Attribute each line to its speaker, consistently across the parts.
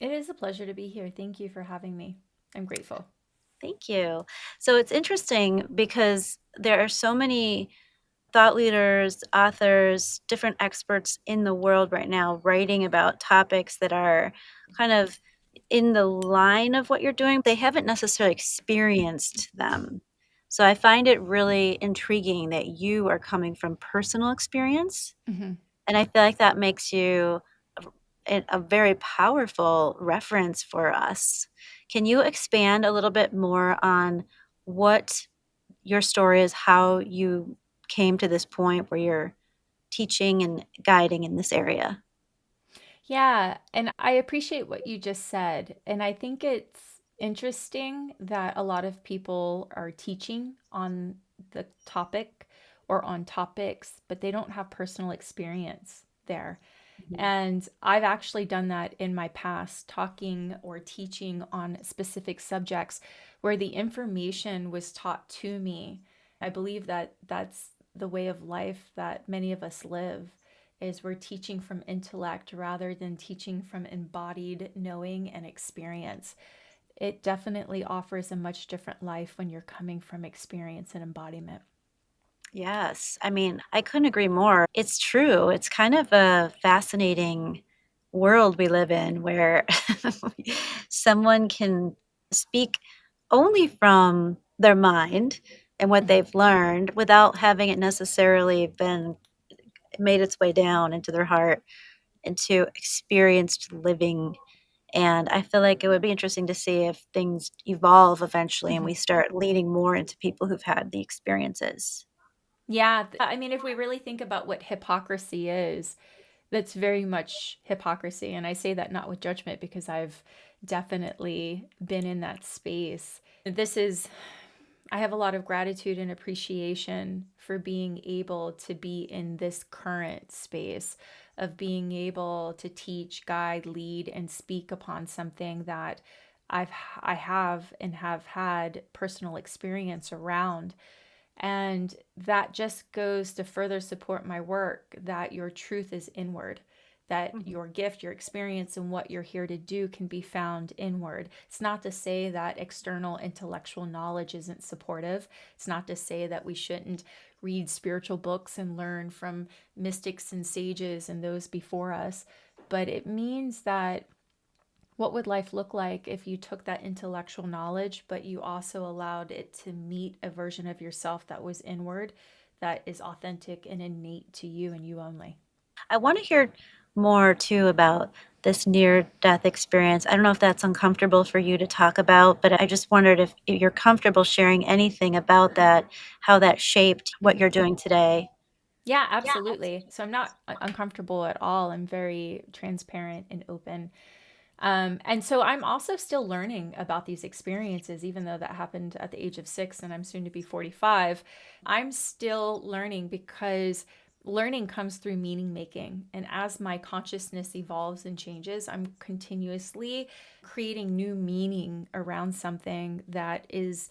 Speaker 1: It is a pleasure to be here. Thank you for having me. I'm grateful.
Speaker 2: Thank you. So it's interesting because there are so many thought leaders, authors, different experts in the world right now writing about topics that are kind of in the line of what you're doing. They haven't necessarily experienced them. So I find it really intriguing that you are coming from personal experience.
Speaker 1: Hmm.
Speaker 2: And I feel like that makes you a very powerful reference for us. Can you expand a little bit more on what your story is, how you came to this point where you're teaching and guiding in this area?
Speaker 1: Yeah, and I appreciate what you just said. And I think it's interesting that a lot of people are teaching on the topic or on topics, but they don't have personal experience there.
Speaker 2: Mhm.
Speaker 1: And I've actually done that in my past, talking or teaching on specific subjects where the information was taught to me. I believe that that's the way of life that many of us live is we're teaching from intellect rather than teaching from embodied knowing and experience. It definitely offers a much different life when you're coming from experience and embodiment.
Speaker 2: Yes. I mean, I couldn't agree more. It's true. It's kind of a fascinating world we live in where someone can speak only from their mind and what
Speaker 1: Mhm.
Speaker 2: they've learned without having it necessarily been made its way down into their heart, into experienced living. And I feel like it would be interesting to see if things evolve eventually and
Speaker 1: Mhm.
Speaker 2: we start leaning more into people who've had the experiences.
Speaker 1: Yeah, I mean, if we really think about what hypocrisy is, that's very much hypocrisy. And I say that not with judgment because I've definitely been in that space. This is, I have a lot of gratitude and appreciation for being able to be in this current space of being able to teach, guide, lead, and speak upon something that I've I have and have had personal experience around. And that just goes to further support my work that your truth is inward, that
Speaker 2: Mhm.
Speaker 1: your gift, your experience, and what you're here to do can be found inward. It's not to say that external intellectual knowledge isn't supportive. It's not to say that we shouldn't read spiritual books and learn from mystics and sages and those before us. But it means that what would life look like if you took that intellectual knowledge, but you also allowed it to meet a version of yourself that was inward, that is authentic and innate to you and you only?
Speaker 2: I want to hear more too about this near death experience. I don't know if that's uncomfortable for you to talk about, but I just wondered if you're comfortable sharing anything about that, how that shaped what you're doing today.
Speaker 1: Yeah, absolutely. So I'm not uncomfortable at all. I'm very transparent and open. And so I'm also still learning about these experiences, even though that happened at the age of 6 and I'm soon to be 45. I'm still learning because learning comes through meaning making. And as my consciousness evolves and changes, I'm continuously creating new meaning around something that is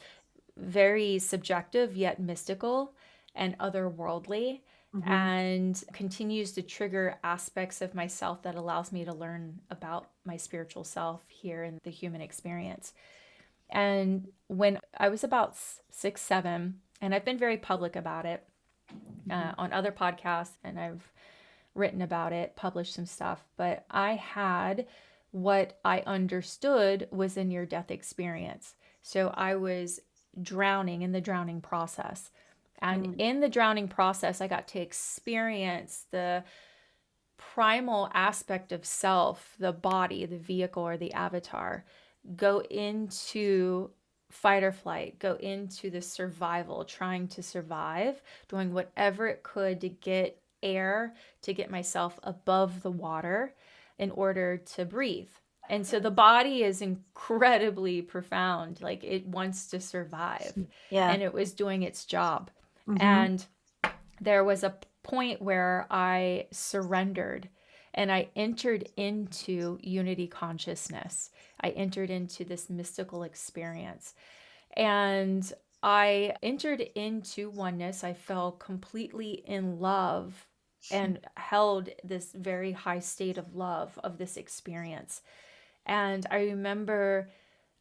Speaker 1: very subjective yet mystical and otherworldly,
Speaker 2: Hmm.
Speaker 1: and continues to trigger aspects of myself that allows me to learn about my spiritual self here in the human experience. And when I was about 6, 7, and I've been very public about it
Speaker 2: Hmm.
Speaker 1: on other podcasts, and I've written about it, published some stuff, but I had what I understood was a near death experience. So I was drowning in the drowning process. And
Speaker 2: Mm.
Speaker 1: in the drowning process, I got to experience the primal aspect of self, the body, the vehicle, or the avatar, go into fight or flight, go into the survival, trying to survive, doing whatever it could to get air, to get myself above the water in order to breathe. And so the body is incredibly profound. Like it wants to survive.
Speaker 2: Yeah.
Speaker 1: And it was doing its job.
Speaker 2: Hmm.
Speaker 1: And there was a point where I surrendered and I entered into unity consciousness. I entered into this mystical experience and I entered into oneness. I fell completely in love and held this very high state of love of this experience. And I remember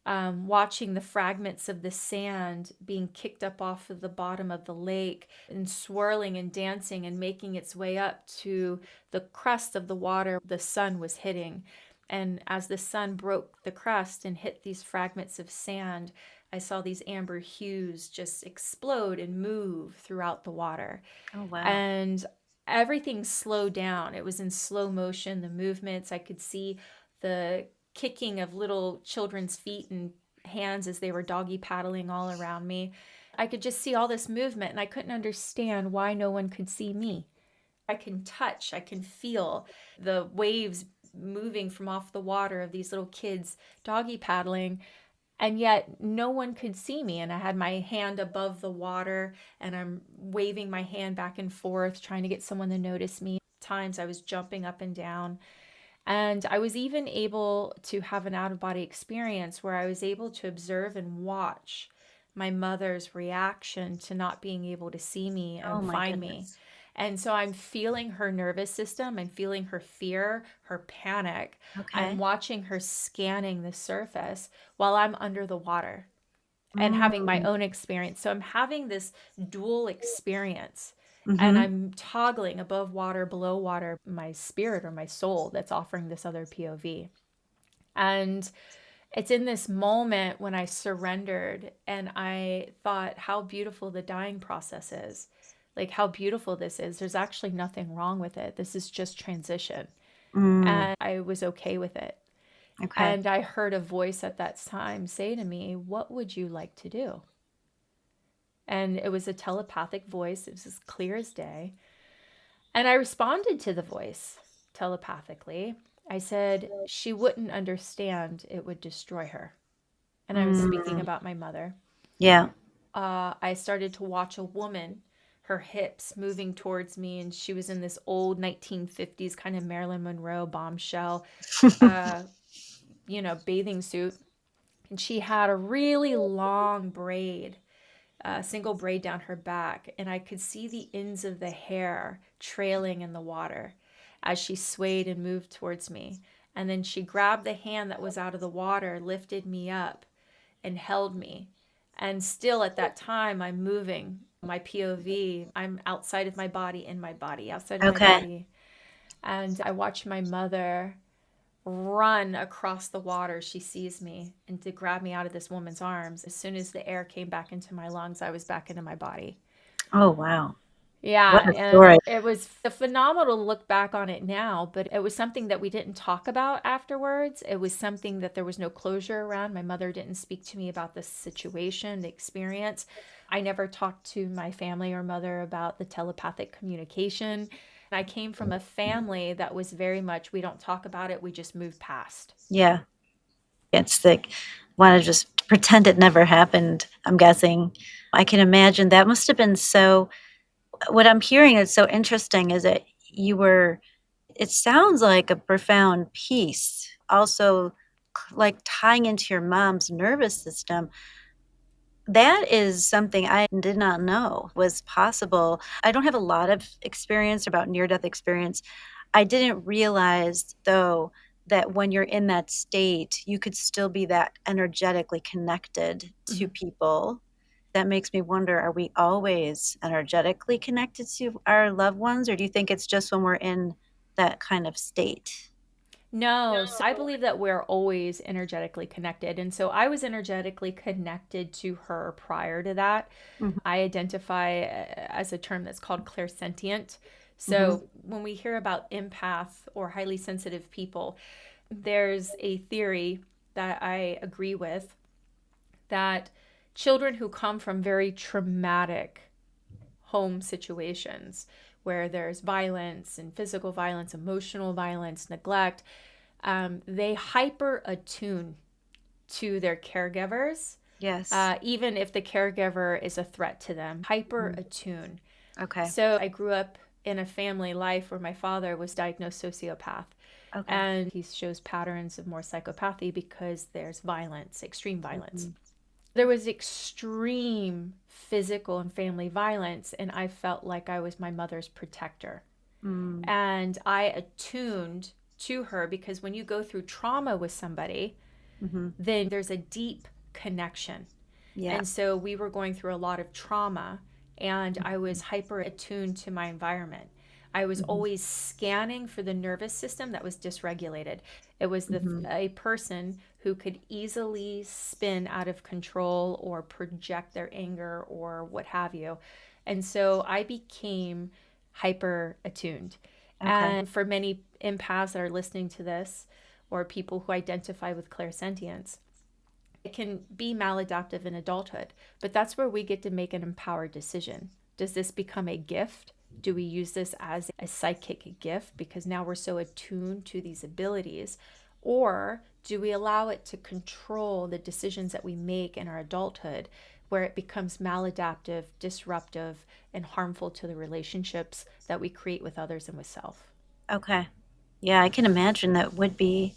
Speaker 1: watching the fragments of the sand being kicked up off of the bottom of the lake and swirling and dancing and making its way up to the crust of the water the sun was hitting. And as the sun broke the crust and hit these fragments of sand, I saw these amber hues just explode and move throughout the water.
Speaker 2: Oh, wow.
Speaker 1: And everything slowed down. It was in slow motion, the movements. I could see the kicking of little children's feet and hands as they were doggy paddling all around me. I could just see all this movement, and I couldn't understand why no one could see me. I can touch, I can feel the waves moving from off the water of these little kids doggy paddling, and yet no one could see me. And I had my hand above the water and I'm waving my hand back and forth trying to get someone to notice me. Times I was jumping up and down, and I was even able to have an out of body experience where I was able to observe and watch my mother's reaction to not being able to see me
Speaker 2: Oh,
Speaker 1: and
Speaker 2: my
Speaker 1: find me.
Speaker 2: goodness.
Speaker 1: And so I'm feeling her nervous system, I'm feeling her fear, her panic. I'm
Speaker 2: Okay.
Speaker 1: watching her scanning the surface while I'm under the water and having my
Speaker 2: Mm.
Speaker 1: own experience. So I'm having this dual experience, and
Speaker 2: Mhm.
Speaker 1: I'm toggling above water, below water, my spirit or my soul that's offering this other POV. And it's in this moment when I surrendered and I thought how beautiful the dying process is. Like, how beautiful this is. There's actually nothing wrong with it. This is just transition.
Speaker 2: Mm.
Speaker 1: And I was okay with it.
Speaker 2: Okay.
Speaker 1: And I heard a voice at that time say to me, "What would you like to do?" And it was a telepathic voice. It was as clear as day. And I responded to the voice telepathically. I said, she wouldn't understand. It would destroy her. And I was speaking
Speaker 2: Mm.
Speaker 1: about my mother.
Speaker 2: Yeah.
Speaker 1: I started to watch a woman, her hips moving towards me, and she was in this old 1950s kind of Marilyn Monroe bombshell, uh, bathing suit. And she had a really long braid, a single braid down her back, and I could see the ends of the hair trailing in the water as she swayed and moved towards me. And then she grabbed the hand that was out of the water, lifted me up, and held me. And still at that time, I'm moving my POV. I'm outside of my body, in my body, outside of my
Speaker 2: Okay.
Speaker 1: body. And I watch my mother run across the water. She sees me and to grab me out of this woman's arms. As soon as the air came back into my lungs, I was back into my body.
Speaker 2: Oh, wow. What
Speaker 1: Yeah,
Speaker 2: a
Speaker 1: and
Speaker 2: story.
Speaker 1: it was phenomenal to look back on it now, but it was something that we didn't talk about afterwards. It was something that there was no closure around. My mother didn't speak to me about the situation, the experience. I never talked to my family or mother about the telepathic communication. I came from a family that was very much, we don't talk about it, we just move past.
Speaker 2: Yeah. It's like, wanna just pretend it never happened, I'm guessing. I can imagine that must have been so what I'm hearing is so interesting is that you were it sounds like a profound peace, also, like, tying into your mom's nervous system. That is something I did not know was possible. I don't have a lot of experience about near-death experience. I didn't realize, though, that when you're in that state, you could still be that energetically connected to
Speaker 1: Mhm.
Speaker 2: people. That makes me wonder, are we always energetically connected to our loved ones, or do you think it's just when we're in that kind of state?
Speaker 1: No, so I believe that we're always energetically connected. And so I was energetically connected to her prior to that.
Speaker 2: Mhm,
Speaker 1: I identify as a term that's called clairsentient.
Speaker 2: mhm.
Speaker 1: So when we hear about empath or highly sensitive people, there's a theory that I agree with that children who come from very traumatic home situations where there's violence and physical violence, emotional violence, neglect, they hyper attune to their caregivers,
Speaker 2: Yes.
Speaker 1: even if the caregiver is a threat to them. Hyper
Speaker 2: Mm,
Speaker 1: attune.
Speaker 2: okay,
Speaker 1: So I grew up in a family life where my father was diagnosed sociopath,
Speaker 2: okay.
Speaker 1: and he shows patterns of more psychopathy because there's violence, extreme violence.
Speaker 2: Mhm,
Speaker 1: There was extreme physical and family violence, and I felt like I was my mother's protector.
Speaker 2: mm,
Speaker 1: And I attuned to her, because when you go through trauma with somebody,
Speaker 2: Mhm.
Speaker 1: then there's a deep connection.
Speaker 2: Yeah.
Speaker 1: And so we were going through a lot of trauma, and I was hyper attuned to my environment. I was
Speaker 2: Mhm.
Speaker 1: always scanning for the nervous system that was dysregulated. It was
Speaker 2: Mhm.
Speaker 1: a person who could easily spin out of control or project their anger or what have you. And so I became hyper attuned.
Speaker 2: Okay.
Speaker 1: And for many empaths that are listening to this, or people who identify with clairsentience, it can be maladaptive in adulthood, but that's where we get to make an empowered decision. Does this become a gift? Do we use this as a psychic gift because now we're so attuned to these abilities? Or do we allow it to control the decisions that we make in our adulthood, where it becomes maladaptive, disruptive, and harmful to the relationships that we create with others and with self?
Speaker 2: Okay. Yeah, I can imagine that would be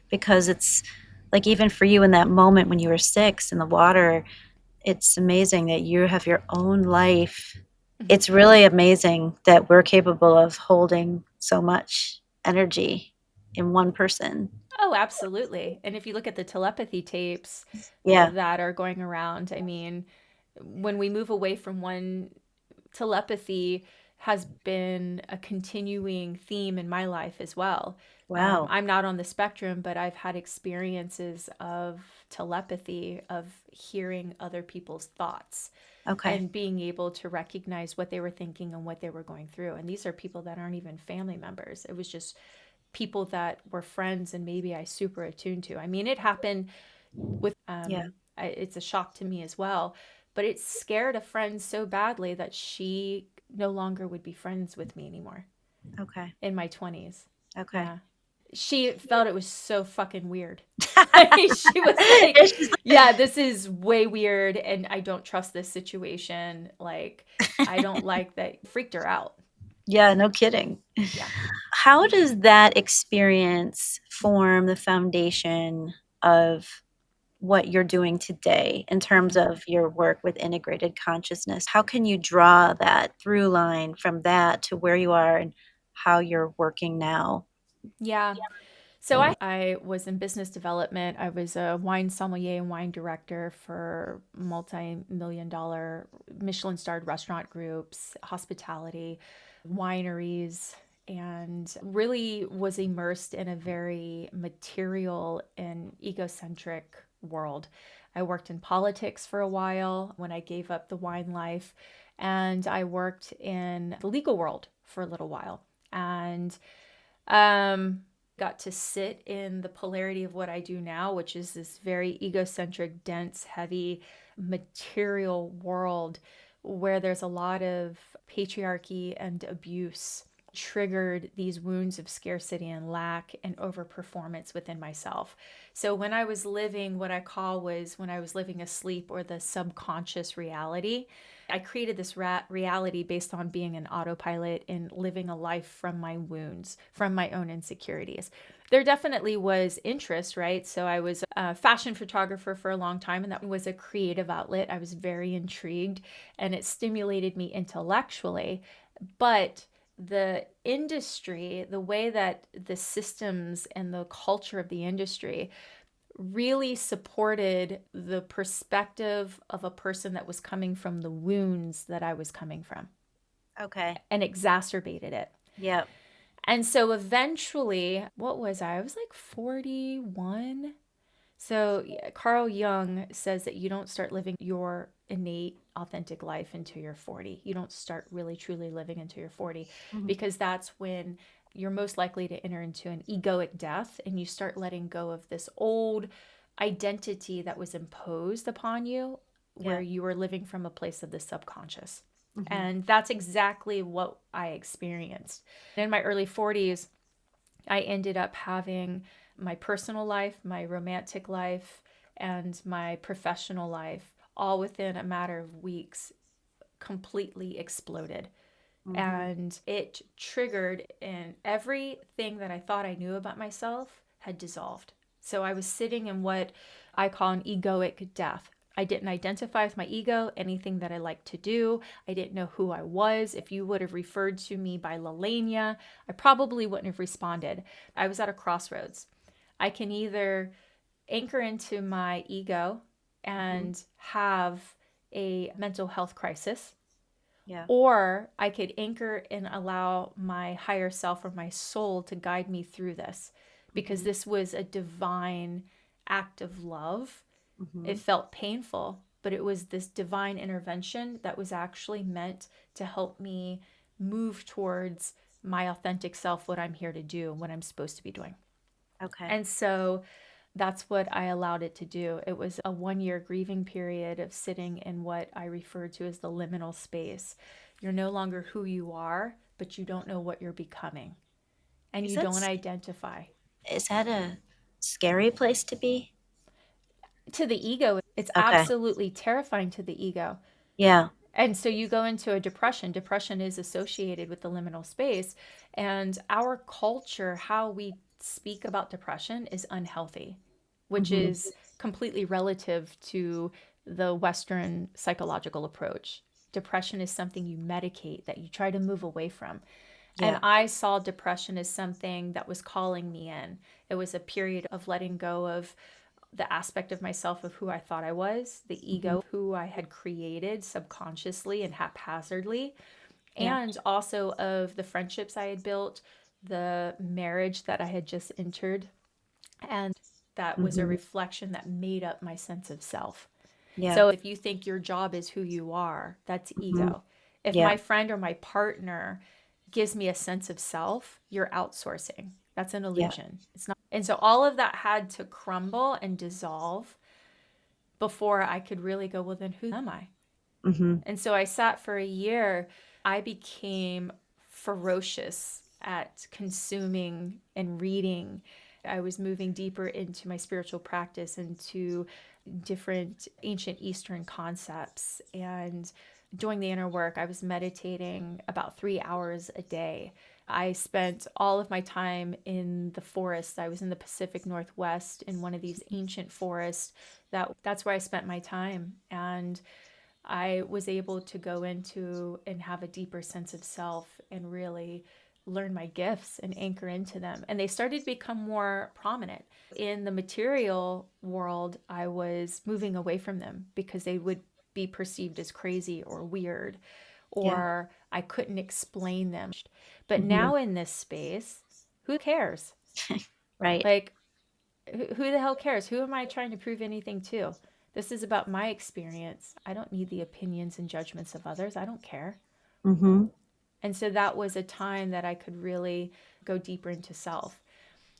Speaker 2: because it's like even for you in that moment when you were 6 in the water, it's amazing that you have your own life.
Speaker 1: Mm-hmm.
Speaker 2: It's really amazing that we're capable of holding so much energy in one person.
Speaker 1: Oh, absolutely. And if you look at the telepathy tapes
Speaker 2: Yeah.
Speaker 1: that are going around, I mean, when we move away from one, telepathy has been a continuing theme in my life as well.
Speaker 2: Wow.
Speaker 1: I'm not on the spectrum, but I've had experiences of telepathy, of hearing other people's thoughts
Speaker 2: Okay.
Speaker 1: and being able to recognize what they were thinking and what they were going through. And these are people that aren't even family members. It was just people that were friends and maybe I super attuned to. I mean, it happened with
Speaker 2: Yeah.
Speaker 1: it's a shock to me as well, but it scared a friend so badly that she no longer would be friends with me anymore
Speaker 2: Okay.
Speaker 1: in my 20s.
Speaker 2: Okay.
Speaker 1: Yeah. She felt it was so fucking weird. She was like,
Speaker 2: It's just
Speaker 1: yeah, this is way weird and I don't trust this situation. Like, I don't like that. Freaked her out.
Speaker 2: yeah, no kidding.
Speaker 1: Yeah.
Speaker 2: How does that experience form the foundation of what you're doing today in terms
Speaker 1: Mhm.
Speaker 2: of your work with integrated consciousness? How can you draw that through line from that to where you are and how you're working now?
Speaker 1: Yeah. So I was in business development. I was a wine sommelier and wine director for multi-million dollar Michelin starred restaurant groups, hospitality, wineries, and really was immersed in a very material and egocentric world. I worked in politics for a while when I gave up the wine life, and I worked in the legal world for a little while. And got to sit in the polarity of what I do now, which is this very egocentric, dense, heavy material world where there's a lot of patriarchy and abuse triggered these wounds of scarcity and lack and overperformance within myself. So when I was living what I call was when I was living asleep or the subconscious reality, I created this reality based on being an autopilot and living a life from my wounds, from my own insecurities. There definitely was interest, right? So I was a fashion photographer for a long time, and that was a creative outlet. I was very intrigued, and it stimulated me intellectually. But the industry, the way that the systems and the culture of the industry really supported the perspective of a person that was coming from the wounds that I was coming from
Speaker 2: Okay.
Speaker 1: and exacerbated it.
Speaker 2: Yep.
Speaker 1: And so eventually, what was I? I was like 41. So yeah, Carl Jung says that you don't start living your innate, authentic life until you're 40. You don't start really truly living until you're 40
Speaker 2: Mhm.
Speaker 1: because that's when you're most likely to enter into an egoic death and you start letting go of this old identity that was imposed upon you where
Speaker 2: Yeah.
Speaker 1: you were living from a place of the subconscious.
Speaker 2: Mhm.
Speaker 1: And that's exactly what I experienced. In my early 40s, I ended up having my personal life, my romantic life, and my professional life all within a matter of weeks completely exploded.
Speaker 2: Mhm.
Speaker 1: And it triggered, and everything that I thought I knew about myself had dissolved. So I was sitting in what I call an egoic death. I didn't identify with my ego, anything that I like to do. I didn't know who I was. If you would have referred to me by Lalanea, I probably wouldn't have responded. I was at a crossroads. I can either anchor into my ego
Speaker 2: Mm-hmm.
Speaker 1: and have a mental health crisis,
Speaker 2: Yeah.
Speaker 1: or I could anchor and allow my higher self or my soul to guide me through this because
Speaker 2: Mm-hmm.
Speaker 1: this was a divine act of love.
Speaker 2: Mm-hmm.
Speaker 1: It felt painful, but it was this divine intervention that was actually meant to help me move towards my authentic self, what I'm here to do, what I'm supposed to be doing.
Speaker 2: Okay.
Speaker 1: And so that's what I allowed it to do. It was a 1 year grieving period of sitting in what I refer to as the liminal space. You're no longer who you are, but you don't know what you're becoming, and
Speaker 2: Is
Speaker 1: you
Speaker 2: that
Speaker 1: don't identify.
Speaker 2: is that a scary place to be?
Speaker 1: To the ego, it's
Speaker 2: Okay.
Speaker 1: absolutely terrifying to the ego.
Speaker 2: Yeah.
Speaker 1: And so you go into a depression. Depression is associated with the liminal space. And our culture, how we speak about depression, is unhealthy, which
Speaker 2: Mm-hmm.
Speaker 1: is completely relative to the Western psychological approach. Depression is something you medicate, that you try to move away from. And
Speaker 2: Yeah.
Speaker 1: I saw depression as something that was calling me in. It was a period of letting go of the aspect of myself of who I thought I was, the
Speaker 2: Mm-hmm.
Speaker 1: ego, who I had created subconsciously and haphazardly,
Speaker 2: Yeah.
Speaker 1: and also of the friendships I had built, the marriage that I had just entered. And that was a
Speaker 2: Mm-hmm.
Speaker 1: reflection that made up my sense of self.
Speaker 2: Yeah.
Speaker 1: So if you think your job is who you are, that's
Speaker 2: Mm-hmm.
Speaker 1: ego. If
Speaker 2: Yeah.
Speaker 1: my friend or my partner gives me a sense of self, you're outsourcing. That's an
Speaker 2: Yeah.
Speaker 1: illusion. It's not. And so all of that had to crumble and dissolve before I could really go, well, then who am I?
Speaker 2: Mm-hmm.
Speaker 1: And so I sat for a year. I became ferocious at consuming and reading. I was moving deeper into my spiritual practice, into different ancient Eastern concepts. And doing the inner work, I was meditating about 3 hours a day. I spent all of my time in the forest. I was in the Pacific Northwest in one of these ancient forests. That's where I spent my time. And I was able to go into and have a deeper sense of self and really learn my gifts and anchor into them. And they started to become more prominent. In the material world, I was moving away from them because they would be perceived as crazy or weird,
Speaker 2: Yeah.
Speaker 1: or I couldn't explain them. But
Speaker 2: Mm-hmm.
Speaker 1: now in this space, who cares?
Speaker 2: Right.
Speaker 1: Like, who the hell cares? Who am I trying to prove anything to? This is about my experience. I don't need the opinions and judgments of others. I don't care.
Speaker 2: Mm-hmm.
Speaker 1: And so that was a time that I could really go deeper into self.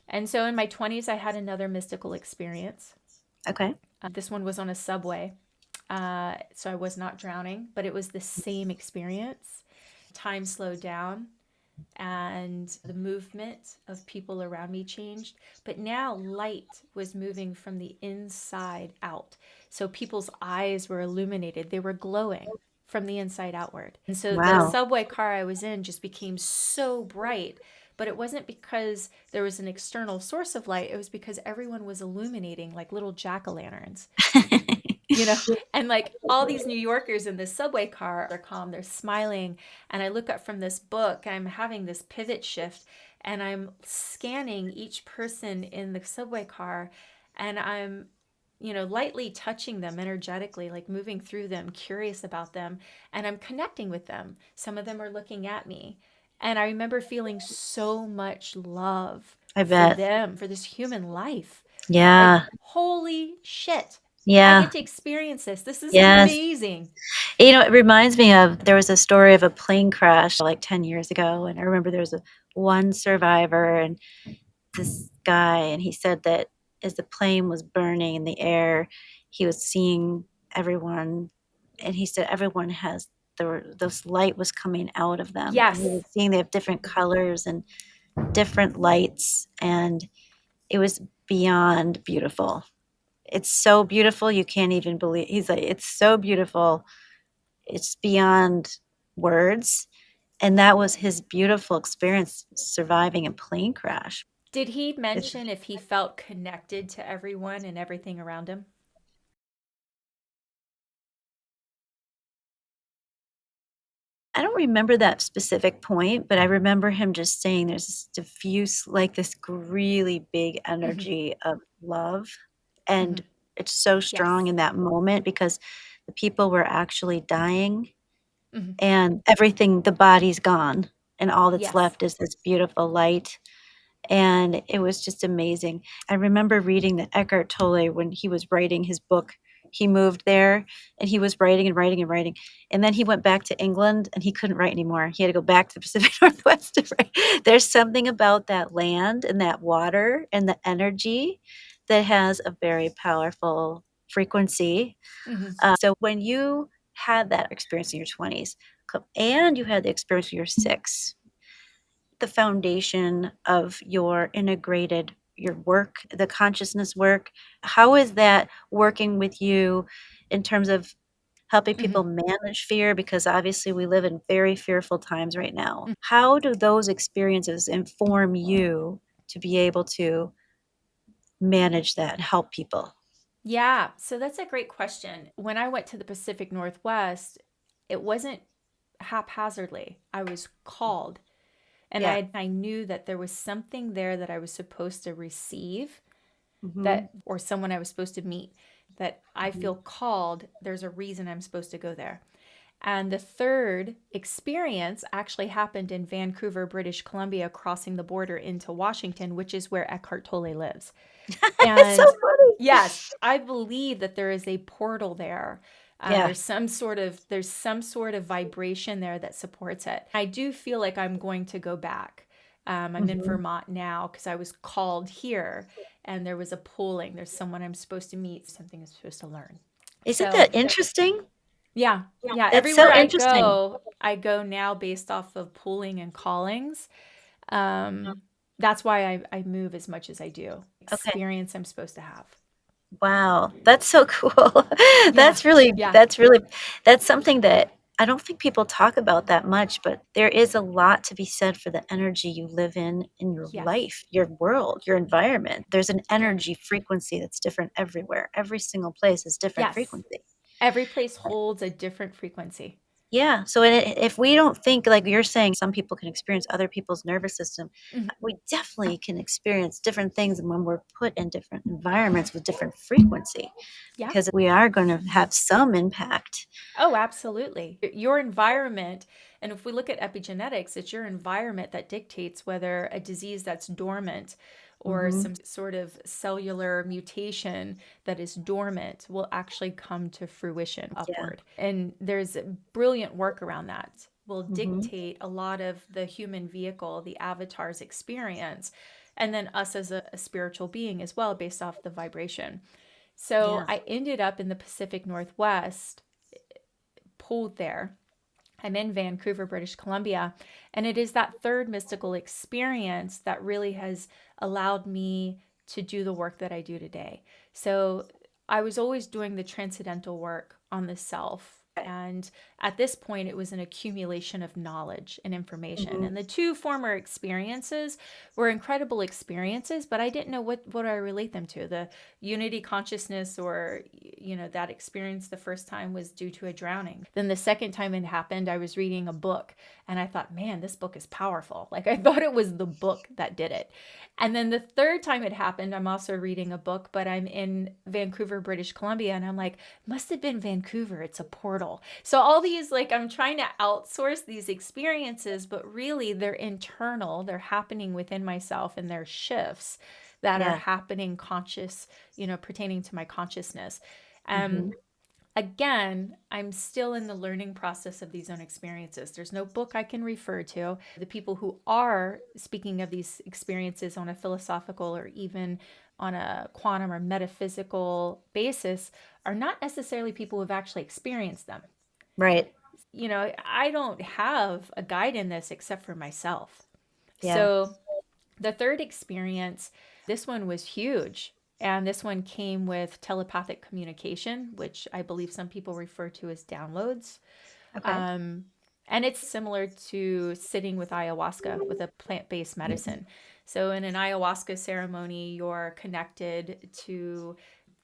Speaker 1: And so in my 20s, I had another mystical experience.
Speaker 2: Okay.
Speaker 1: This one was on a subway. So I was not drowning, but it was the same experience. Time slowed down and the movement of people around me changed. But now light was moving from the inside out. So people's eyes were illuminated, they were glowing from the inside outward. And so the
Speaker 2: Wow.
Speaker 1: subway car I was in just became so bright. But it wasn't because there was an external source of light, it was because everyone was illuminating like little jack o' lanterns, you know? And like all these New Yorkers in this subway car are calm, they're smiling. And I look up from this book, I'm having this pivot shift, and I'm scanning each person in the subway car, and I'm, lightly touching them energetically, like moving through them, curious about them, and I'm connecting with them. Some of them are looking at me. And I remember feeling so much love
Speaker 2: I
Speaker 1: for
Speaker 2: bet.
Speaker 1: them, for this human life. Like,
Speaker 2: Yeah.
Speaker 1: holy shit. I
Speaker 2: Yeah.
Speaker 1: get to experience this. This is
Speaker 2: Yes.
Speaker 1: amazing.
Speaker 2: It reminds me of there was a story of a plane crash like 10 years ago, and I remember there was one survivor, and this guy, and he said that as the plane was burning in the air, he was seeing everyone, and he said everyone has this light was coming out of them, and he was
Speaker 1: Yes.
Speaker 2: seeing they have different colors and different lights, and it was beyond beautiful. It's so beautiful you can't even believe. He's like, it's so beautiful, it's beyond words. And that was his beautiful experience surviving a plane crash.
Speaker 1: Did he
Speaker 2: It's
Speaker 1: mention if he felt connected to everyone and everything around him?
Speaker 2: I don't remember that specific point, but I remember him just saying there's this diffuse, like this really big
Speaker 1: Mhm,
Speaker 2: energy of love. And
Speaker 1: mhm.
Speaker 2: it's so strong
Speaker 1: Yes.
Speaker 2: in that moment because the people were actually dying
Speaker 1: Mhm.
Speaker 2: and everything, the body's gone. And all that's
Speaker 1: Yes.
Speaker 2: left is this beautiful light. And it was just amazing. I remember reading that Eckhart Tolle, when he was writing his book, he moved there and he was writing and writing and writing. And then he went back to England and he couldn't write anymore. He had to go back to the Pacific Northwest to write. There's something about that land and that water and the energy that has a very powerful frequency.
Speaker 1: Mhm.
Speaker 2: So when you had that experience in your 20s and you had the experience when you're 6, the foundation of your integrated your work, the consciousness work, how is that working with you in terms of helping people
Speaker 1: Mhm.
Speaker 2: manage fear? Because obviously we live in very fearful times right now.
Speaker 1: Mm.
Speaker 2: How do those experiences inform you to be able to manage that and help people?
Speaker 1: Yeah, so that's a great question. When I went to the Pacific Northwest, it wasn't haphazardly. I was called, and
Speaker 2: Yeah.
Speaker 1: I knew that there was something there that I was supposed to receive,
Speaker 2: Mhm.
Speaker 1: that or someone I was supposed to meet, that I
Speaker 2: Mhm.
Speaker 1: feel called. There's a reason I'm supposed to go there. And the third experience actually happened in Vancouver, British Columbia, crossing the border into Washington, which is where Eckhart Tolle lives.
Speaker 2: It's so
Speaker 1: And
Speaker 2: funny.
Speaker 1: yes, I believe that there is a portal there.
Speaker 2: Yeah.
Speaker 1: There's some sort of vibration there that supports it. I do feel like I'm going to go back. I'm in
Speaker 2: Mhm.
Speaker 1: Vermont now because I was called here, and there was a pulling. There's someone I'm supposed to meet, something I'm supposed to learn.
Speaker 2: Isn't
Speaker 1: So
Speaker 2: that interesting?
Speaker 1: yeah, yeah.
Speaker 2: That's so
Speaker 1: Everywhere
Speaker 2: interesting.
Speaker 1: I go now based off of pulling and callings. Um, that's why I move as much as I do.
Speaker 2: Okay.
Speaker 1: Experience I'm supposed to have.
Speaker 2: Wow, that's so cool.
Speaker 1: Yeah, yeah,
Speaker 2: That's really that's something that I don't think people talk about that much, but there is a lot to be said for the energy you live in your
Speaker 1: yes,
Speaker 2: life, your world, your environment. There's an
Speaker 1: yeah,
Speaker 2: energy frequency that's different everywhere. Every single place is different
Speaker 1: yes.
Speaker 2: frequency.
Speaker 1: Every place holds a different frequency.
Speaker 2: Yeah, so if we don't think like you're saying some people can experience other people's nervous system,
Speaker 1: Mhm.
Speaker 2: we definitely can experience different things when we're put in different environments with different frequency
Speaker 1: Yeah.
Speaker 2: because we are going to have some impact.
Speaker 1: Oh, absolutely. Your environment, and if we look at epigenetics, it's your environment that dictates whether a disease that's dormant or
Speaker 2: Mhm.
Speaker 1: some sort of cellular mutation that is dormant will actually come to fruition
Speaker 2: Yeah.
Speaker 1: upward. And there's brilliant work around that. Will
Speaker 2: Mhm.
Speaker 1: dictate a lot of the human vehicle, the avatar's experience, and then us as a spiritual being as well, based off the vibration. So
Speaker 2: Yeah.
Speaker 1: I ended up in the Pacific Northwest, pulled there. I'm in Vancouver, British Columbia, and it is that third mystical experience that really has allowed me to do the work that I do today. So I was always doing the transcendental work on the self. And at this point, it was an accumulation of knowledge and information.
Speaker 2: Mhm.
Speaker 1: And the two former experiences were incredible experiences, but I didn't know what I relate them to. The unity consciousness, or that experience the first time was due to a drowning. Then the second time it happened, I was reading a book and I thought, man, this book is powerful. Like I thought it was the book that did it. And then the third time it happened, I'm also reading a book, but I'm in Vancouver, British Columbia, and I'm like, must have been Vancouver. It's a portal. So all these, like, I'm trying to outsource these experiences, but really they're internal. They're happening within myself, and they're shifts that are
Speaker 2: Yeah.
Speaker 1: happening conscious, pertaining to my consciousness. Um,
Speaker 2: Mhm.
Speaker 1: Again, I'm still in the learning process of these own experiences. There's no book I can refer to. The people who are speaking of these experiences on a philosophical or even on a quantum or metaphysical basis are not necessarily people who have actually experienced them.
Speaker 2: Right.
Speaker 1: I don't have a guide in this except for myself.
Speaker 2: Yeah.
Speaker 1: So the third experience, this one was huge. And this one came with telepathic communication, which I believe some people refer to as downloads.
Speaker 2: Okay.
Speaker 1: Um, and it's similar to sitting with ayahuasca, with a plant based medicine. So, in an ayahuasca ceremony, you're connected to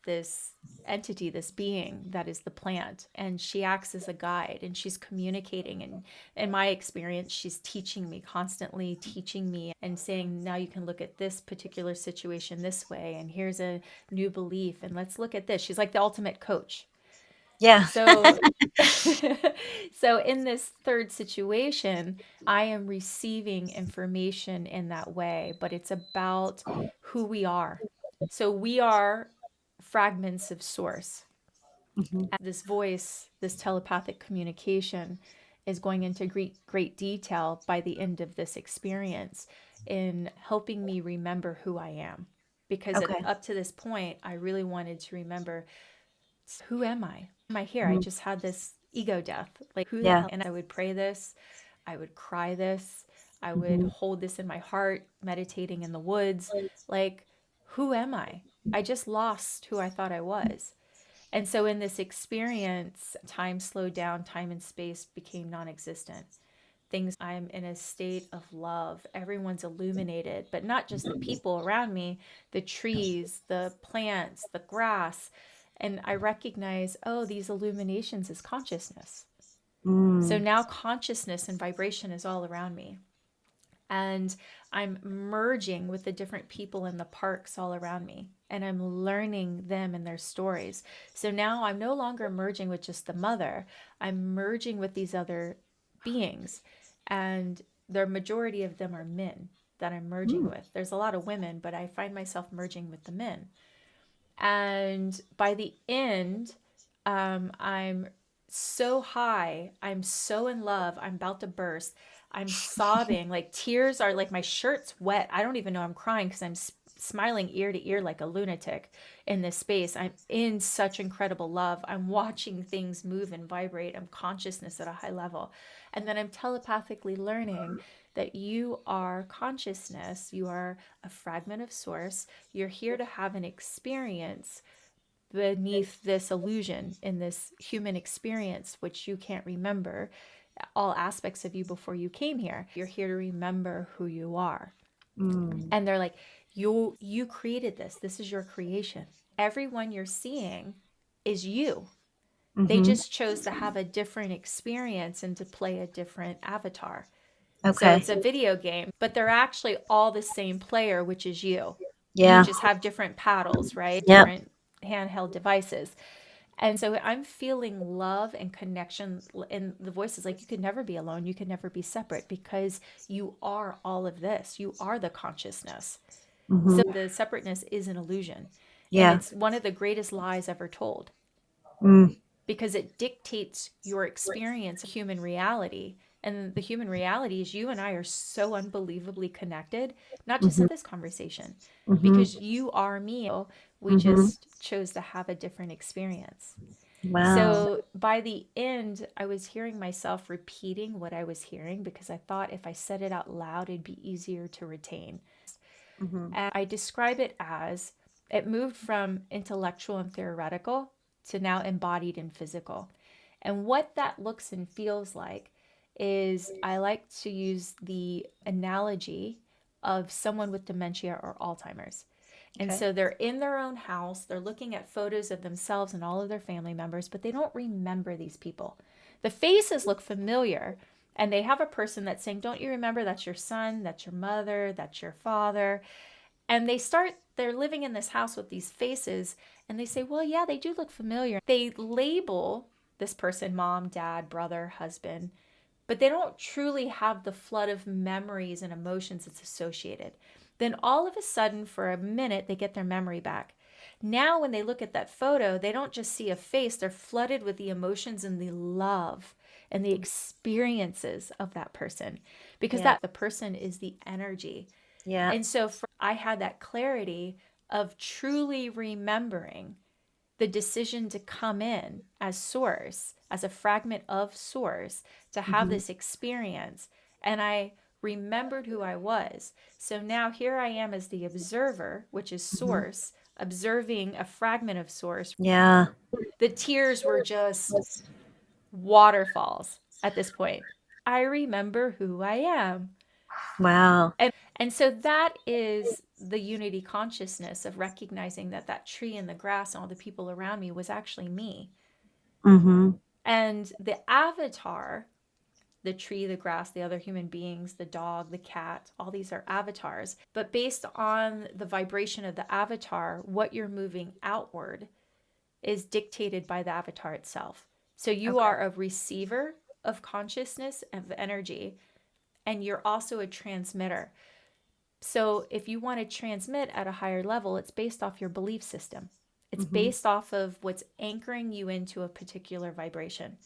Speaker 1: this entity, this being that is the plant, and she acts as a guide and she's communicating. And in my experience, she's teaching me constantly, teaching me and saying, now you can look at this particular situation this way, and here's a new belief, and let's look at this. She's like the ultimate coach.
Speaker 2: Yeah.
Speaker 1: So, so in this third situation, I am receiving information in that way, but it's about who we are. So we are fragments of source.
Speaker 2: Mhm.
Speaker 1: This voice, this telepathic communication is going into great detail by the end of this experience in helping me remember who I am. Because
Speaker 2: Okay.
Speaker 1: up to this point, I really wanted to remember, who am I? Am I here? I
Speaker 2: Mhm.
Speaker 1: just had this ego death. Like, who the
Speaker 2: Yeah.
Speaker 1: hell? And I would pray this, I would cry this, I would
Speaker 2: Mhm.
Speaker 1: hold this in my heart, meditating in the woods. Like, who am I? I just lost who I thought I was. And so in this experience, time slowed down, time and space became non existent. I'm in a state of love. Everyone's illuminated, but not just the people around me, the trees, the plants, the grass. And I recognize, oh, these illuminations is consciousness. So
Speaker 2: Mm.
Speaker 1: now consciousness and vibration is all around me. And I'm merging with the different people in the parks all around me. And I'm learning them and their stories. So now I'm no longer merging with just the mother, I'm merging with these other beings. And the majority of them are men that I'm merging
Speaker 2: Mm.
Speaker 1: with. There's a lot of women, but I find myself merging with the men. And by the end, I'm so high. I'm so in love. I'm about to burst. I'm sobbing. Like, tears are like, my shirt's wet. I don't even know I'm crying because I'm smiling ear to ear like a lunatic in this space. I'm in such incredible love. I'm watching things move and vibrate. I'm consciousness at a high level. And then I'm telepathically learning that you are consciousness. You are a fragment of source. You're here to have an experience beneath this illusion in this human experience, which you can't remember all aspects of you before you came here. You're here to remember who you are.
Speaker 2: Mm.
Speaker 1: And they're like, you created this. This is your creation. Everyone you're seeing is you. They
Speaker 2: Mhm.
Speaker 1: just chose to have a different experience and to play a different avatar. So
Speaker 2: Okay.
Speaker 1: it's a video game, but they're actually all the same player, which is you. You
Speaker 2: Yeah.
Speaker 1: just have different paddles, right?
Speaker 2: Yep.
Speaker 1: Different handheld devices. And so I'm feeling love and connection. And the voice is like, you could never be alone. You could never be separate because you are all of this. You are the consciousness. So
Speaker 2: Mhm.
Speaker 1: the separateness is an illusion. And
Speaker 2: Yeah.
Speaker 1: it's one of the greatest lies ever told
Speaker 2: Mm.
Speaker 1: because it dictates your experience of human reality. And the human reality is you and I are so unbelievably connected, not just
Speaker 2: Mhm.
Speaker 1: in this conversation,
Speaker 2: Mhm.
Speaker 1: because you are me. We
Speaker 2: Mhm.
Speaker 1: just chose to have a different experience.
Speaker 2: Wow.
Speaker 1: So by the end, I was hearing myself repeating what I was hearing because I thought if I said it out loud, it'd be easier to retain.
Speaker 2: Mhm.
Speaker 1: And I describe it as it moved from intellectual and theoretical to now embodied and physical. And what that looks and feels like is I like to use the analogy of someone with dementia or Alzheimer's. And
Speaker 2: Okay.
Speaker 1: so they're in their own house, they're looking at photos of themselves and all of their family members, but they don't remember these people. The faces look familiar, and they have a person that's saying, don't you remember that's your son, that's your mother, that's your father? And they're living in this house with these faces, and they say, well, yeah, they do look familiar. They label this person mom, dad, brother, husband, but they don't truly have the flood of memories and emotions that's associated. Then all of a sudden, for a minute, they get their memory back. Now, when they look at that photo, they don't just see a face, they're flooded with the emotions and the love and the experiences of that person because
Speaker 2: Yeah.
Speaker 1: that the person is the energy.
Speaker 2: Yeah.
Speaker 1: And so I had that clarity of truly remembering the decision to come in as source, as a fragment of source, to have
Speaker 2: Mhm.
Speaker 1: this experience. And I remembered who I was. So now here I am as the observer, which is
Speaker 2: Mhm.
Speaker 1: source, observing a fragment of source.
Speaker 2: Yeah.
Speaker 1: The tears were just waterfalls at this point. I remember who I am.
Speaker 2: Wow.
Speaker 1: And so that is the unity consciousness of recognizing that that tree and the grass and all the people around me was actually me.
Speaker 2: Mhm.
Speaker 1: And the avatar, the tree, the grass, the other human beings, the dog, the cat, all these are avatars. But based on the vibration of the avatar, what you're moving outward is dictated by the avatar itself. So you
Speaker 2: Okay.
Speaker 1: are a receiver of consciousness, of energy, and you're also a transmitter. So if you want to transmit at a higher level, it's based off your belief system. It's
Speaker 2: Mhm.
Speaker 1: based off of what's anchoring you into a particular vibration.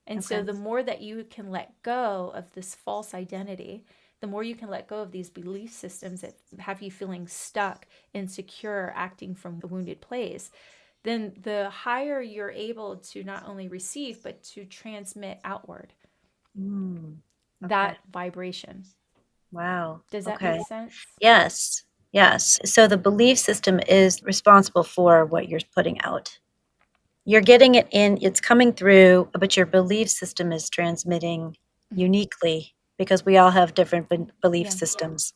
Speaker 1: And so
Speaker 2: Okay.
Speaker 1: the more that you can let go of this false identity, the more you can let go of these belief systems that have you feeling stuck, insecure, acting from the wounded place, then the higher you're able to not only receive, but to transmit outward
Speaker 2: Mm. Okay.
Speaker 1: that vibration.
Speaker 2: Wow.
Speaker 1: Does that
Speaker 2: Okay.
Speaker 1: make sense?
Speaker 2: Yes. Yes. So the belief system is responsible for what you're putting out. You're getting it in, it's coming through, but your belief system is transmitting
Speaker 1: Mm-hmm.
Speaker 2: uniquely because we all have different belief
Speaker 1: Yeah.
Speaker 2: systems.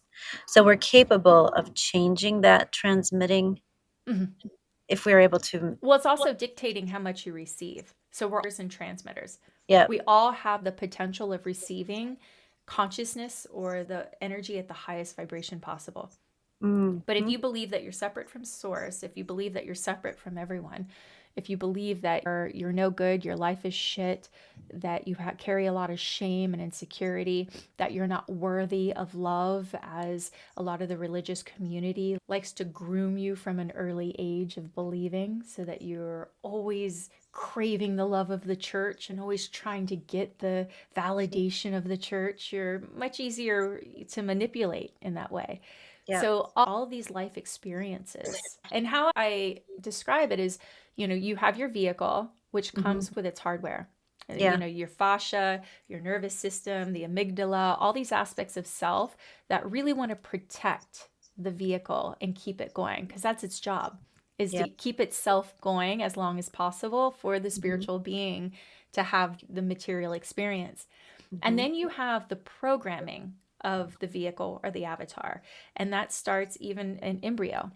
Speaker 2: So we're capable of changing that transmitting
Speaker 1: Mm-hmm.
Speaker 2: if we're able to.
Speaker 1: Well, it's also dictating how much you receive. So we're and transmitters.
Speaker 2: Yeah.
Speaker 1: We all have the potential of receiving consciousness or the energy at the highest vibration possible. But if
Speaker 2: Mm-hmm.
Speaker 1: you believe that you're separate from source, if you believe that you're separate from everyone, if you believe that you're no good, your life is shit, that you carry a lot of shame and insecurity, that you're not worthy of love, as a lot of the religious community likes to groom you from an early age of believing, so that you're always craving the love of the church and always trying to get the validation of the church, you're much easier to manipulate in that way.
Speaker 2: Yeah.
Speaker 1: So all of these life experiences, and how I describe it is, you have your vehicle, which
Speaker 2: Mm-hmm.
Speaker 1: comes with its hardware.
Speaker 2: Yeah.
Speaker 1: Your fascia, your nervous system, the amygdala, all these aspects of self that really want to protect the vehicle and keep it going, because that's its job, is
Speaker 2: Yeah.
Speaker 1: to keep itself going as long as possible for the
Speaker 2: Mm-hmm.
Speaker 1: spiritual being to have the material experience. And
Speaker 2: Mm-hmm.
Speaker 1: then you have the programming of the vehicle or the avatar. And that starts even in embryo.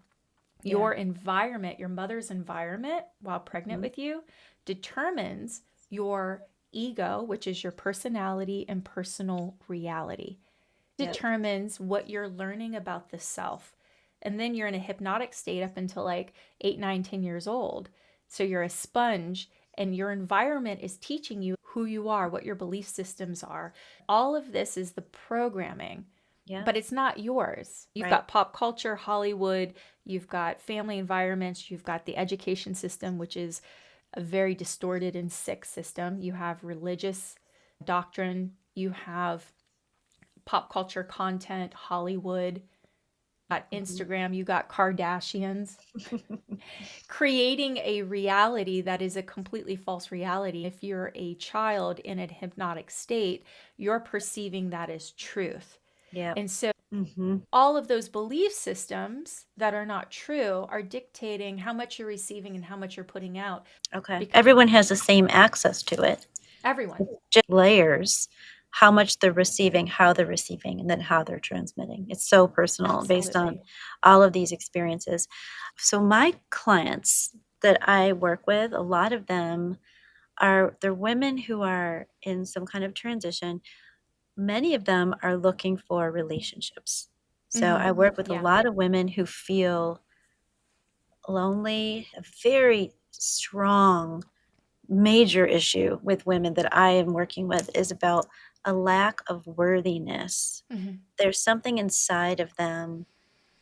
Speaker 2: Yeah.
Speaker 1: Your environment, your mother's environment while pregnant
Speaker 2: Mm-hmm.
Speaker 1: with you, determines your ego, which is your personality and personal reality.
Speaker 2: Yeah.
Speaker 1: Determines what you're learning about the self. And then you're in a hypnotic state up until like 8, 9, 10 years old. So you're a sponge, and your environment is teaching you who you are, what your belief systems are. All of this is the programming,
Speaker 2: Yeah.
Speaker 1: but it's not yours. You've
Speaker 2: Right.
Speaker 1: got pop culture, Hollywood, you've got family environments, you've got the education system, which is a very distorted and sick system. You have religious doctrine, you have pop culture content, Hollywood, got
Speaker 2: Mm-hmm.
Speaker 1: Instagram, you got Kardashians, creating a reality that is a completely false reality. If you're a child in a hypnotic state, you're perceiving that as truth.
Speaker 2: Yeah.
Speaker 1: And so
Speaker 2: Mm-hmm.
Speaker 1: all of those belief systems that are not true are dictating how much you're receiving and how much you're putting out.
Speaker 2: Okay.
Speaker 1: Because
Speaker 2: Everyone has the same access to it.
Speaker 1: everyone,
Speaker 2: Just layers, how much they're receiving, how they're receiving, and then how they're transmitting. It's so personal based on
Speaker 1: absolutely.
Speaker 2: all of these experiences. So my clients that I work with, a lot of them they're women who are in some kind of transition. Many of them are looking for relationships. So
Speaker 1: Mm-hmm.
Speaker 2: I work with a
Speaker 1: Yeah.
Speaker 2: lot of women who feel lonely, a very strong major issue with women that I am working with is about a lack of worthiness.
Speaker 1: Mm-hmm.
Speaker 2: There's something inside of them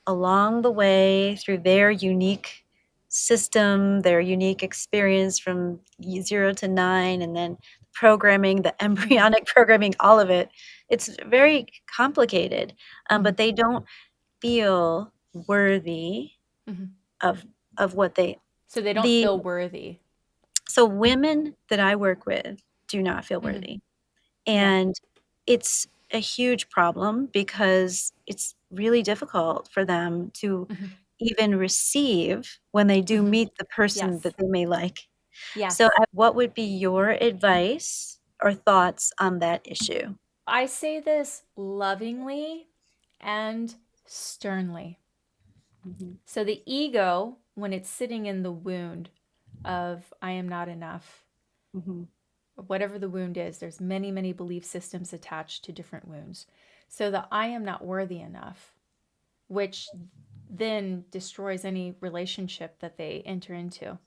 Speaker 2: along the way through their unique system, their unique experience from 0 to 9, and then programming, the
Speaker 1: Mm-hmm.
Speaker 2: embryonic programming, all of it. It's very complicated,
Speaker 1: Mm-hmm.
Speaker 2: but they don't feel worthy
Speaker 1: Mm-hmm.
Speaker 2: of what they
Speaker 1: So they don't
Speaker 2: the
Speaker 1: feel worthy.
Speaker 2: so women that I work with do not feel
Speaker 1: Mm-hmm.
Speaker 2: worthy.
Speaker 1: Yeah.
Speaker 2: And it's a huge problem because it's really difficult for them to
Speaker 1: Mm-hmm.
Speaker 2: even receive when they do
Speaker 1: Mm-hmm.
Speaker 2: meet the person
Speaker 1: Yes.
Speaker 2: that they may like. So,
Speaker 1: Yes.
Speaker 2: what would be your advice or thoughts on that issue?
Speaker 1: I say this lovingly and sternly.
Speaker 2: Mm-hmm.
Speaker 1: So the ego, when it's sitting in the wound of I am not enough,
Speaker 2: Mm-hmm.
Speaker 1: whatever the wound is, there's many, many belief systems attached to different wounds. So the I am not worthy enough, which then destroys any relationship that they enter into.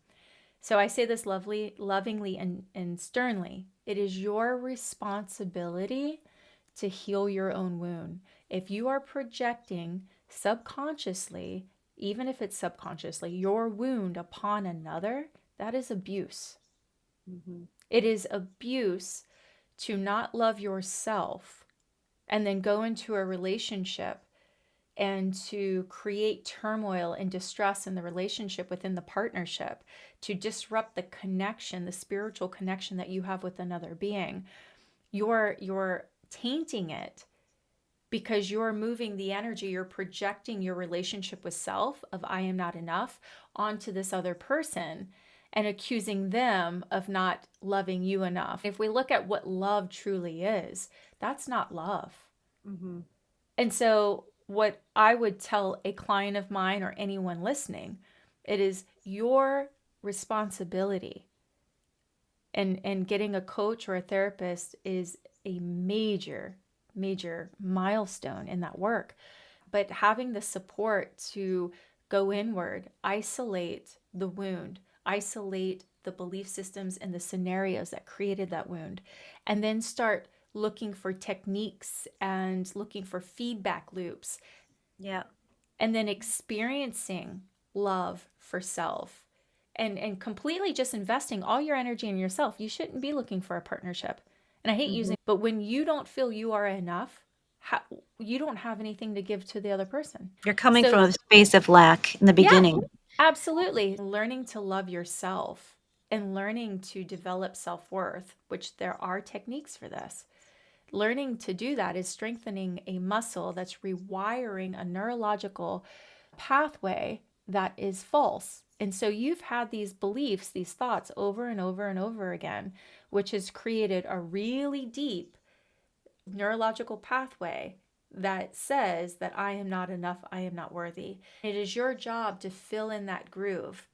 Speaker 1: So I say this lovingly, and sternly. It is your responsibility to heal your own wound. If you are projecting subconsciously, even if it's subconsciously, your wound upon another, that is abuse.
Speaker 2: Mm-hmm.
Speaker 1: It is abuse to not love yourself and then go into a relationship and to create turmoil and distress in the relationship within the partnership, to disrupt the connection, the spiritual connection that you have with another being. You're tainting it because you're moving the energy, you're projecting your relationship with self of I am not enough onto this other person and accusing them of not loving you enough. If we look at what love truly is, that's not love.
Speaker 2: Mm-hmm.
Speaker 1: And so, what I would tell a client of mine or anyone listening, it is your responsibility. And getting a coach or a therapist is a major, major milestone in that work. But having the support to go inward, isolate the wound, isolate the belief systems and the scenarios that created that wound, and then start looking for techniques and looking for feedback loops,
Speaker 2: Yeah.
Speaker 1: and then experiencing love for self, and completely just investing all your energy in yourself. You shouldn't be looking for a partnership. And I hate
Speaker 2: Mm-hmm.
Speaker 1: using, but when you don't feel you are enough, you don't have anything to give to the other person.
Speaker 2: You're coming
Speaker 1: So
Speaker 2: from a space of lack in the
Speaker 1: yeah,
Speaker 2: beginning.
Speaker 1: absolutely. Learning to love yourself and learning to develop self-worth, which there are techniques for this. Learning to do that is strengthening a muscle that's rewiring a neurological pathway that is false. And so you've had these beliefs, these thoughts over and over and over again, which has created a really deep neurological pathway that says that I am not enough, I am not worthy. It is your job to fill in that groove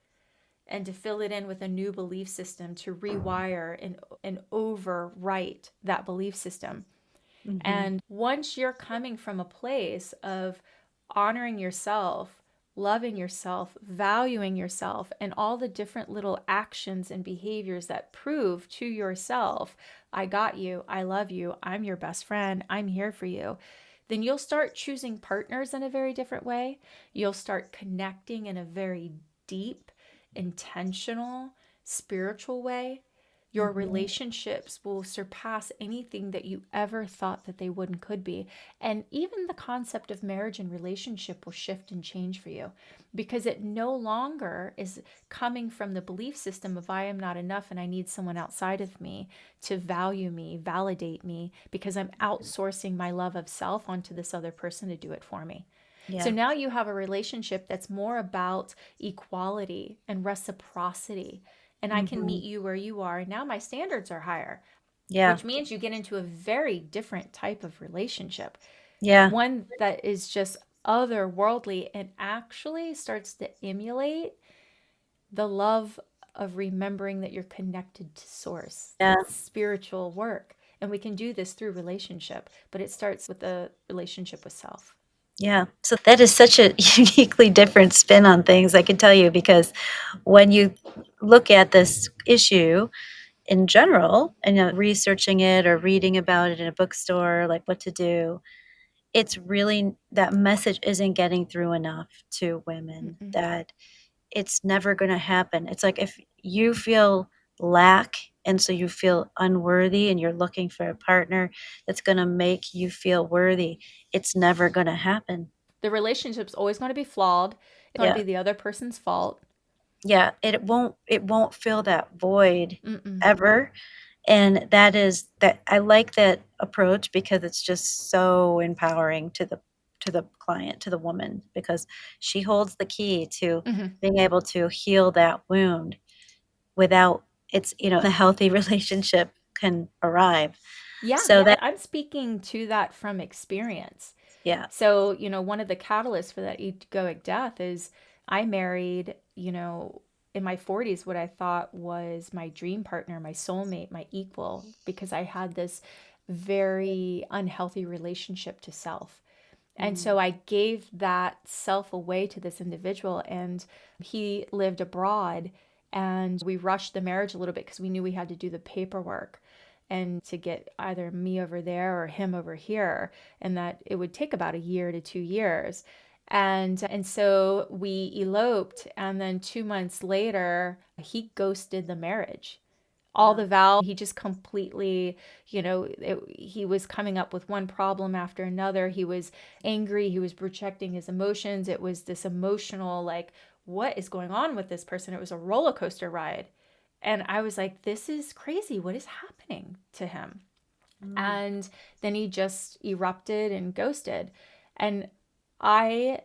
Speaker 1: and to fill it in with a new belief system, to rewire and overwrite that belief system.
Speaker 2: Mm-hmm.
Speaker 1: And once you're coming from a place of honoring yourself, loving yourself, valuing yourself, and all the different little actions and behaviors that prove to yourself, I got you, I love you, I'm your best friend, I'm here for you, then you'll start choosing partners in a very different way. You'll start connecting in a very deep, intentional, spiritual way. Your
Speaker 2: Mm-hmm.
Speaker 1: relationships will surpass anything that you ever thought that they would and could be. And even the concept of marriage and relationship will shift and change for you, because it no longer is coming from the belief system of I am not enough and I need someone outside of me to value me, validate me, because I'm outsourcing my love of self onto this other person to do it for me. So
Speaker 2: Yeah.
Speaker 1: now you have a relationship that's more about equality and reciprocity. And I can
Speaker 2: Mm-hmm.
Speaker 1: meet you where you are. Now my standards are higher,
Speaker 2: Yeah.
Speaker 1: which means you get into a very different type of relationship,
Speaker 2: Yeah.
Speaker 1: one that is just otherworldly and actually starts to emulate the love of remembering that you're connected to source.
Speaker 2: Yeah.
Speaker 1: That's spiritual work. And we can do this through relationship, but it starts with the relationship with self.
Speaker 2: Yeah. So that is such a uniquely different spin on things, I can tell you, because when you look at this issue in general and researching it or reading about it in a bookstore, like what to do, it's really that message isn't getting through enough to women
Speaker 1: Mm-mm.
Speaker 2: that it's never going to happen. It's like if you feel lack and so you feel unworthy and you're looking for a partner that's going to make you feel worthy, it's never going to happen.
Speaker 1: The relationship's always going to be flawed. It's going to
Speaker 2: Yeah.
Speaker 1: be the other person's fault.
Speaker 2: Yeah, it won't fill that void
Speaker 1: Mm-mm.
Speaker 2: ever. And that is that I like that approach because it's just so empowering to the client, to the woman, because she holds the key to
Speaker 1: Mm-hmm.
Speaker 2: being able to heal that wound without it's, the healthy relationship can arrive.
Speaker 1: Yeah,
Speaker 2: So that
Speaker 1: I'm speaking to that from experience.
Speaker 2: yeah.
Speaker 1: So, one of the catalysts for that egoic death is I married, in my 40s, what I thought was my dream partner, my soulmate, my equal, because I had this very unhealthy relationship to self. And
Speaker 2: Mm,
Speaker 1: so I gave that self away to this individual, and he lived abroad. And we rushed the marriage a little bit because we knew we had to do the paperwork and to get either me over there or him over here, and that it would take about a year to 2 years. And so we eloped, and then 2 months later, he ghosted the marriage. All
Speaker 2: wow.
Speaker 1: the vows, he just completely, he was coming up with one problem after another. He was angry, he was projecting his emotions. It was this emotional, like, what is going on with this person? It was a roller coaster ride. And I was like, this is crazy. What is happening to him?
Speaker 2: Mm,
Speaker 1: And then he just erupted and ghosted. And I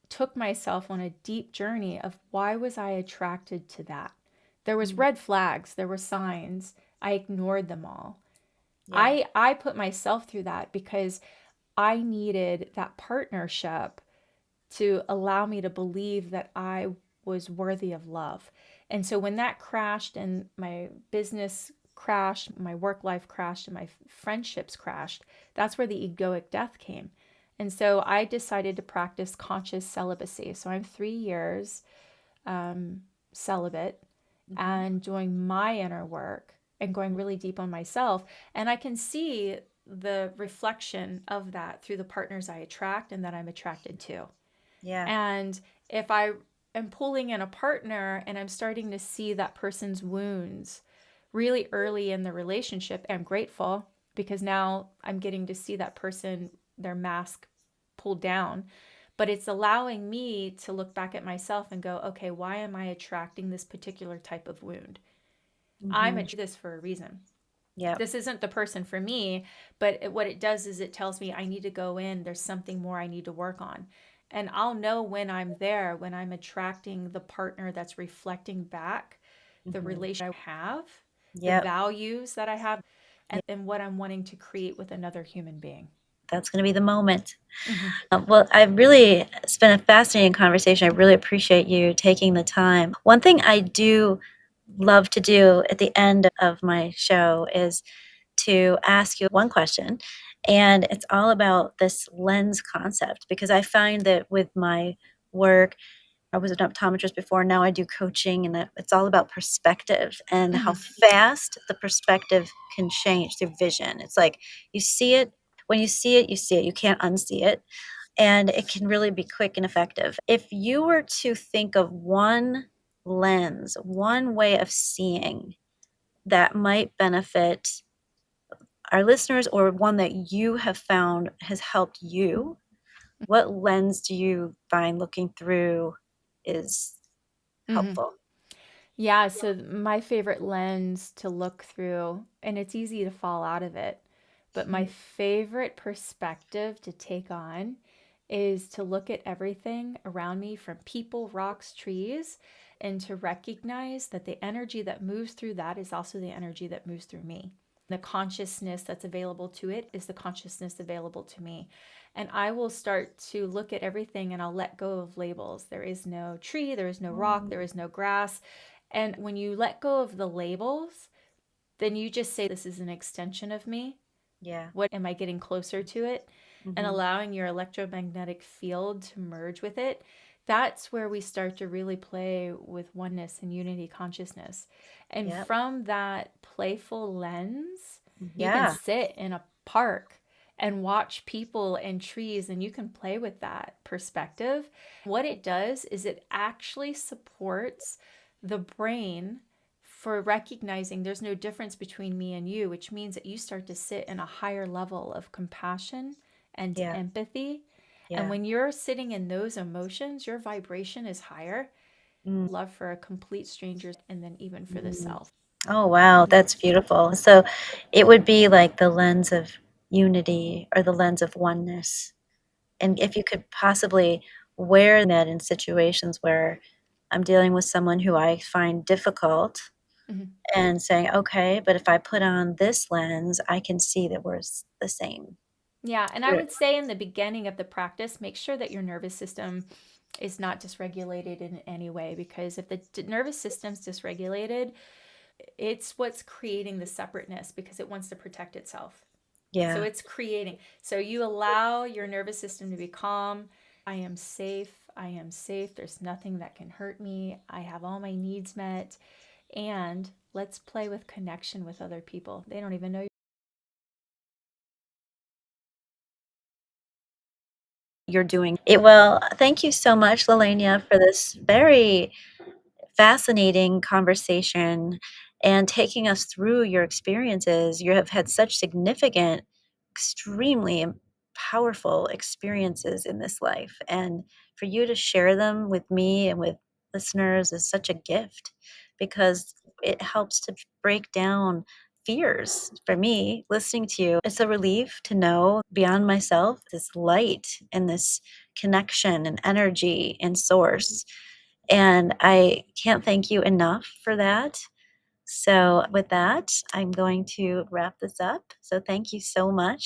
Speaker 1: took myself on a deep journey of why was I attracted to that? There was
Speaker 2: mm,
Speaker 1: red flags, there were signs. I ignored them all.
Speaker 2: yeah.
Speaker 1: I put myself through that because I needed that partnership to allow me to believe that I was worthy of love. And so when that crashed and my business crashed, my work life crashed, and my friendships crashed, that's where the egoic death came. And so I decided to practice conscious celibacy. So I'm 3 years celibate
Speaker 2: Hmm.
Speaker 1: and doing my inner work and going really deep on myself. And I can see the reflection of that through the partners I attract and that I'm attracted to.
Speaker 2: Yeah.
Speaker 1: And if I am pulling in a partner and I'm starting to see that person's wounds really early in the relationship, I'm grateful because now I'm getting to see that person, their mask pulled down. But it's allowing me to look back at myself and go, okay, why am I attracting this particular type of wound? I'm
Speaker 2: Hmm.
Speaker 1: attracting this for a reason.
Speaker 2: Yep.
Speaker 1: This isn't the person for me, but what it does is it tells me I need to go in. There's something more I need to work on. And I'll know when I'm there, when I'm attracting the partner that's reflecting back the
Speaker 2: Hmm.
Speaker 1: relationship I have, the
Speaker 2: Yep.
Speaker 1: values that I have,
Speaker 2: Yep.
Speaker 1: and what I'm wanting to create with another human being.
Speaker 2: That's going to be the moment.
Speaker 1: Mm-hmm.
Speaker 2: Well, I really, it's been a fascinating conversation. I really appreciate you taking the time. One thing I do love to do at the end of my show is to ask you one question. And it's all about this lens concept because I find that with my work, I was an optometrist before, now I do coaching, and it's all about perspective and how
Speaker 1: Mm-hmm.
Speaker 2: fast the perspective can change through vision. It's like you see it, when you see it, you see it. You can't unsee it. And it can really be quick and effective. If you were to think of one lens, one way of seeing that might benefit our listeners or one that you have found has helped you, what lens do you find looking through is
Speaker 1: Mm-hmm.
Speaker 2: helpful?
Speaker 1: Yeah, so my favorite lens to look through, and it's easy to fall out of it, but my favorite perspective to take on is to look at everything around me from people, rocks, trees, and to recognize that the energy that moves through that is also the energy that moves through me. The consciousness that's available to it is the consciousness available to me. And I will start to look at everything and I'll let go of labels. There is no tree, there is no rock,
Speaker 2: Mm,
Speaker 1: there is no grass. And when you let go of the labels, then you just say, this is an extension of me.
Speaker 2: yeah.
Speaker 1: What am I getting closer to it? And
Speaker 2: Mhm.
Speaker 1: allowing your electromagnetic field to merge with it. That's where we start to really play with oneness and unity consciousness. And
Speaker 2: Yep.
Speaker 1: from that playful lens, you can
Speaker 2: Yeah.
Speaker 1: sit in a park and watch people and trees, and you can play with that perspective. What it does is it actually supports the brain for recognizing there's no difference between me and you, which means that you start to sit in a higher level of compassion and
Speaker 2: Yeah.
Speaker 1: empathy. And
Speaker 2: Yeah.
Speaker 1: when you're sitting in those emotions, your vibration is higher.
Speaker 2: Mm,
Speaker 1: Love for a complete stranger and then even for the
Speaker 2: mm.
Speaker 1: self.
Speaker 2: Oh, wow, that's beautiful. So it would be like the lens of unity or the lens of oneness. And if you could possibly wear that in situations where I'm dealing with someone who I find difficult,
Speaker 1: Mhm.
Speaker 2: and saying, "Okay, but if I put on this lens, I can see that we're the same."
Speaker 1: Yeah, and I would say in the beginning of the practice, make sure that your nervous system is not dysregulated in any way, because if the nervous system's dysregulated, it's what's creating the separateness because it wants to protect itself. So
Speaker 2: Yeah.
Speaker 1: it's creating. So you allow your nervous system to be calm. I am safe. I am safe. There's nothing that can hurt me. I have all my needs met. And let's play with connection with other people. They don't even know
Speaker 2: You're doing it well. Thank you so much, Lalanea, for this very fascinating conversation and taking us through your experiences. You have had such significant, extremely powerful experiences in this life. And for you to share them with me and with listeners is such a gift because it helps to break down fears. For me, listening to you, it's a relief to know beyond myself this light and this connection and energy and source, and I can't thank you enough for that. So, with that, I'm going to wrap this up. So, thank you so much.